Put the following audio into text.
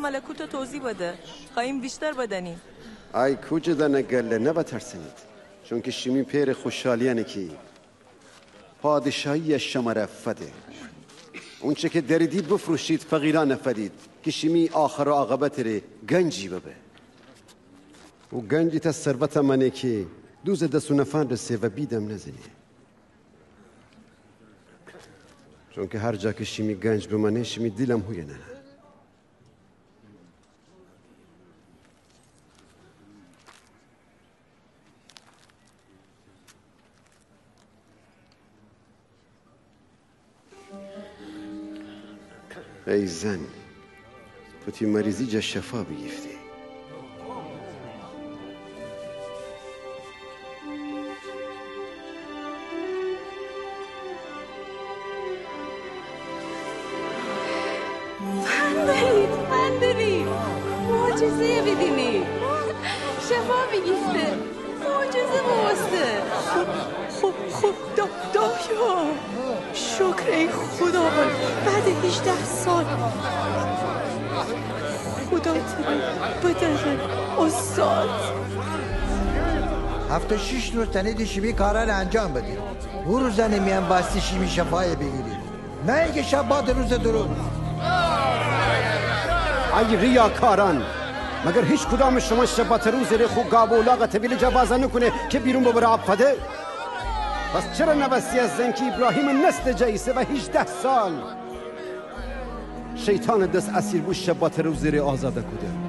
ملکوت توضیح بده. خواهیم بیشتر بدنی. ای کجا نگله نبترسنید، چون که شمی پیر خوشحالیانه کی پادشاهی شما رفته. اونچه که دردید بفروشید فقیران نفدید که شمی آخر و عاقبت ره گنجی ببه. و گنجی تا ثروت منه که دوز دست و نفان رسه و بیدم نزنه، چون که هر جا که شمی گنج بمانه شمی دیلم هویه نه. ای زن، تو تی مریضی جا شفا بگیفته. فندری معجزه ببینی، شفا بگیفته، معجزه بوسته. خب دایا شکر ای خدا. بعد 18 سال خدا بدره استاد. 76 روز تنید شیمی کاران انجام بدید. او روزا نمیم باستی شیمی شفای بگیرید، نه اینکه شب بعد روز درون. ای ریاکاران، مگر هیچ کدام شما شبات روز ری خو گاب و لاغ طویل جوازه نکنه که بیرون ببره آب فده؟ پس چرا نوستی از زن که ابراهیم نسل جایسه و 18 سال شیطان دست اسیر بود شبات روز ری آزاده کده؟